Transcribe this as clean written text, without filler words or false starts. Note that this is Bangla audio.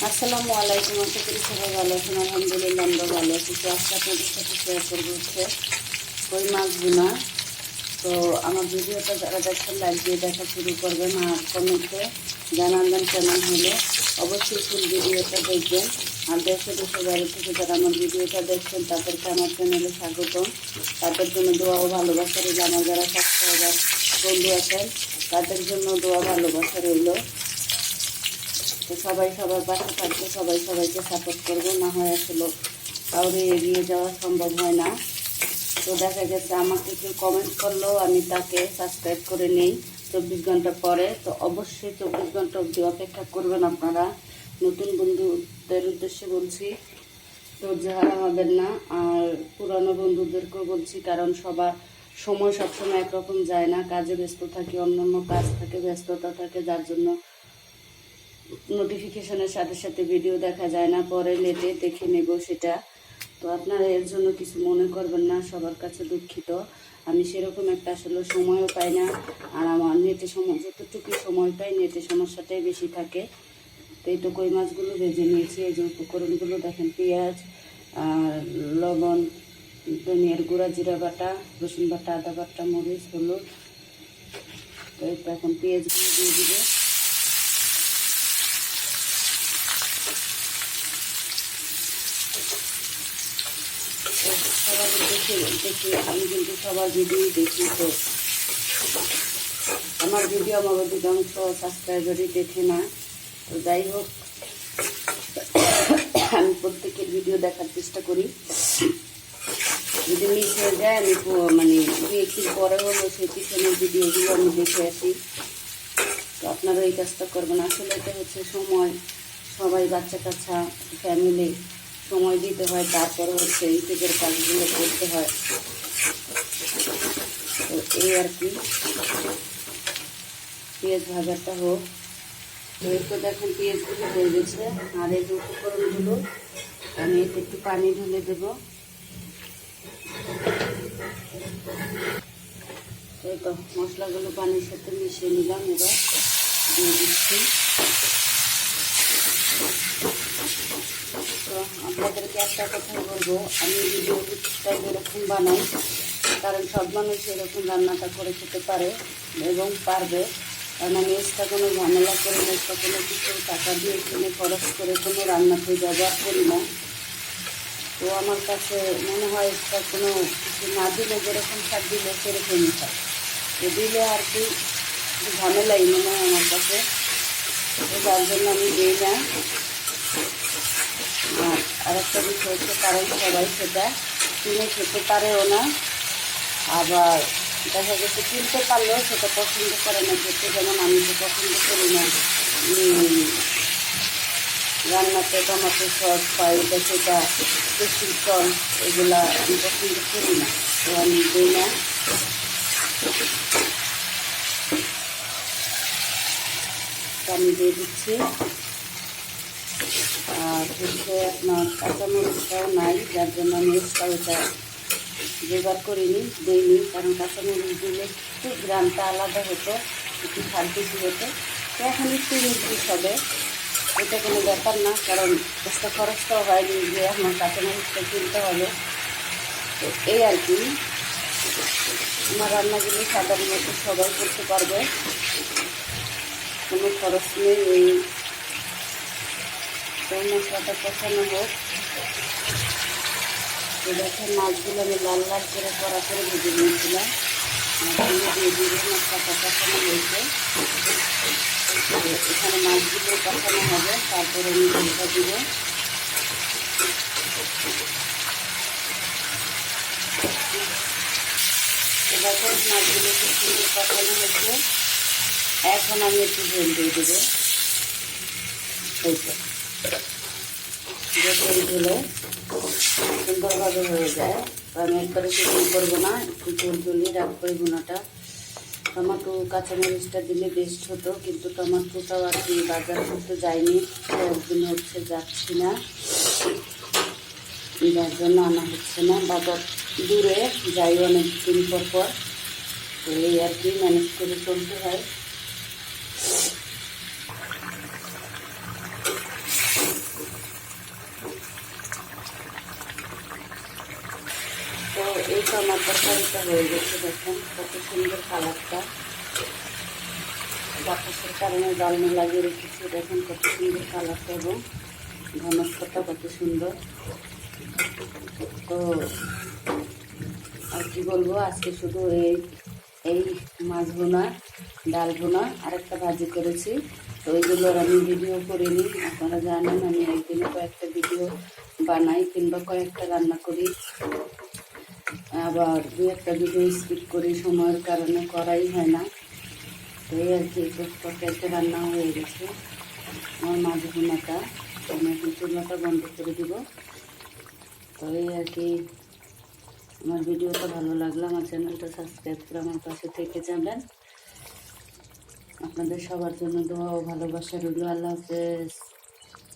আসসালামু আলাইকুম। আশা করি সবাই ভালো আছেন। আলহামদুলিল্লাহ আমরা ভালো আছি। তো আজকে আপনাদের সাথে শেয়ার করবো হচ্ছে কই মাছ ভুনা। তো আমার ভিডিওটা যারা দেখছেন লাইক দিয়ে দেখা শুরু করবেন আর কমেন্টে জানাবেন কেমন হলো। অবশ্যই ফুল ভিডিওটা দেখবেন। আর দেশে বাইরে থেকে যারা আমার ভিডিওটা দেখছেন তাদেরকে আমার চ্যানেলে স্বাগতম। তাদের জন্য দোয়া ও ভালোবাসা রইল। আমার যারা সাবস্ক্রাইবার বন্ধু আছেন তাদের জন্য দোয়া ভালোবাসা রইল। তো সবাই সবার পাশে থাকবে, সবাই সবাইকে সাপোর্ট করবো, না হয় আসলে কাউরে এগিয়ে যাওয়া সম্ভব হয় না। তো দেখা গেছে আমাকে কেউ কমেন্ট করলেও আমি তাকে সাবস্ক্রাইব করে নেই 24 ঘন্টা পরে। তো অবশ্যই 24 ঘন্টা অবধি অপেক্ষা করবেন আপনারা। নতুন বন্ধুদের উদ্দেশ্যে বলছি, তো যারা হবেন না। আর পুরানো বন্ধুদেরকেও বলছি, কারণ সবার সময় সবসময় একরকম যায় না। কাজে ব্যস্ত থাকে, অন্যান্য কাজ থাকে, ব্যস্ততা থাকে, যার জন্য নোটিফিকেশনের সাথে সাথে ভিডিও দেখা যায় না। পরে লেটে দেখে নেব সেটা। তো আপনারা এর জন্য কিছু মনে করবেন না, সবার কাছে দুঃখিত। আমি সেরকম একটা আসলে সময়ও পাই না। আর আমার নেটে যতটুকু সময় পাই নেটে সমস্যাটাই বেশি থাকে। তো এই তো কই মাছগুলো ভেজে নিয়েছি। এই যে উপকরণগুলো দেখেন, পেঁয়াজ আর লবণ, ধনিয়ার গুঁড়া, জিরা বাটা, রসুন বাটা, আদা বাটা, মরিচ, হলুদ। তো এই তো এখন পেঁয়াজগুলো দিয়ে দিব। সবার দেখি আমি কিন্তু সবার ভিডিও দেখি। তো আমার ভিডিও আমার অধিকাংশ সাবস্ক্রাইবারই দেখে না। তো যাই হোক, আমি প্রত্যেকের ভিডিও দেখার চেষ্টা করি। যদি মিস হয়ে যায় আমি মানে 2-1 দিন পরে হলো সেই পিছনের ভিডিওগুলো আমি দেখে আসি। তো আপনারা এই কাজটা করবেন। আসলে এটা হচ্ছে সময়, সবাই বাচ্চা কাচ্চা ফ্যামিলি সময় দিতে হয়, তারপরে হচ্ছে ইউটিউবের কাজগুলো করতে হয়। তো এই আর কি, পেঁয়াজ ভাজাটা হোক। তো এই তো দেখুন পেঁয়াজগুলো হয়ে গেছে। আর এই যে উপকরণগুলো আমি এতে একটু পানি ঢেলে দেবো। এই তো মশলাগুলো পানির সাথে মিশিয়ে নিলাম। এবার দিয়ে দিচ্ছি। তো আপনাদেরকে একটা কথাই বলবো, আমি ভিডিওটা যেরকম বানাই, কারণ সব মানুষ এরকম রান্নাটা করে খেতে পারে এবং পারবে। কারণ আমি এক্সট্রা কোনো ঝামেলা করি না, এক্সট্রা কোনো কিছু টাকা দিয়ে কিনে খরচ করে কোনো রান্নাতে ব্যবহার করি না। তো আমার কাছে মনে হয় এক্সট্রা কোনো কিছু না দিলে যেরকম স্বাদ দিলে সেরকমই হয়। তো দিলে আর কি ঝামেলাই মনে হয় আমার কাছে। তো যার জন্য আমি দিই না। আর একটা বিষয় হচ্ছে, কারণ সবাই সেটা কিনে খেতে পারেও না। আবার দেখা গেছে কিনতে পারলেও সেটা পছন্দ করে না খেতে। যেমন আমি তো পছন্দ করি না রান্নাতে টমেটো সস বা এটা সেটা পেস্টিল সস, এগুলা আমি পছন্দ করি না। তো আমি দিই না। আমি দিয়ে দিচ্ছি। আর হচ্ছে আপনার কাঁচামরিচটাও নাই, যার জন্য আমি এক্সট্রা ওটা জোগাড় করিনি, দিইনি। কারণ কাঁচামরিচ দিলে একটু গ্রামটা আলাদা হতো, একটু স্বাদ বেশি হতো। তো এখন একটু নির্দিষ হবে, এটা কোনো ব্যাপার না। কারণ এক্সট্রা খরচটাও হয়নি যে আমার কাঁচামরিচটা কিনতে হবে। তো এই আর কি, আমার রান্নাগুলো সাধারণত সবাই করতে পারবে, কোনো খরচ নেই। এই তো মশলাটা কষানো হোক। তো দেখেন মাছগুলো আমি লাল লাল করে কড়া করে ভেজে নিয়েছিলাম। দিয়ে দিয়ে মশলাটা কষানো হয়েছে। এখানে মাছগুলো কষানো হবে, তারপরে আমি ঝোলটা দিব। দেখেন মাছগুলো খুব সুন্দর কষানো হয়েছে। এখন আমি একটু ঝোল দিয়ে দেবো। এই তো যত ঝোলে সুন্দরভাবে হয়ে যায়। আমি একবারে শুকনো করবো না, একটু ঝোল ঝোলিয়ে রাখবো এই ভুনাটা। টমেটো কাঁচামরিচটা দিলে বেস্ট হতো, কিন্তু টমেটোটাও আর কি বাজার করতে যায়নি, একদিন হচ্ছে যাচ্ছি না, যার জন্য আনা হচ্ছে না। বাজার দূরে যাই অনেক দিন পর পর। তো এই আর কি ম্যানেজ করে চলতে হয়। এই তো আমার তরকারিটা হয়ে গেছে, দেখেন কত সুন্দর কালারটা। বাতাসের কারণে ডালনা লাগিয়ে রেখেছি, দেখেন কত সুন্দর কালারটা এবং ঘনত্বটা কত সুন্দর। তো আর কি বলবো, আজকে শুধু এই মাছ বোনা, ডাল বোনা আর একটা ভাজি করেছি। তো ওইগুলোর আমি ভিডিও করিনি। আপনারা জানেন আমি একদিনে কয়েকটা ভিডিও বানাই কিংবা কয়েকটা রান্না করি, আবার দু একটা ভিডিও স্কিপ করি, সময়ের কারণে করাই হয় না। তো এই আর কি, তরকারিটা রান্না হয়ে গেছে আমার মাছ বোনাটা। আমি এখন চুলাটা বন্ধ করে দিব। তো এই আর কি, আমার ভিডিওটা ভালো লাগলে আমার চ্যানেলটা সাবস্ক্রাইব করে আমার পাশে থেকে যাবেন। আপনাদের সবার জন্য দোয়া ও ভালোবাসা রইল। আল্লাহ হাফেজ।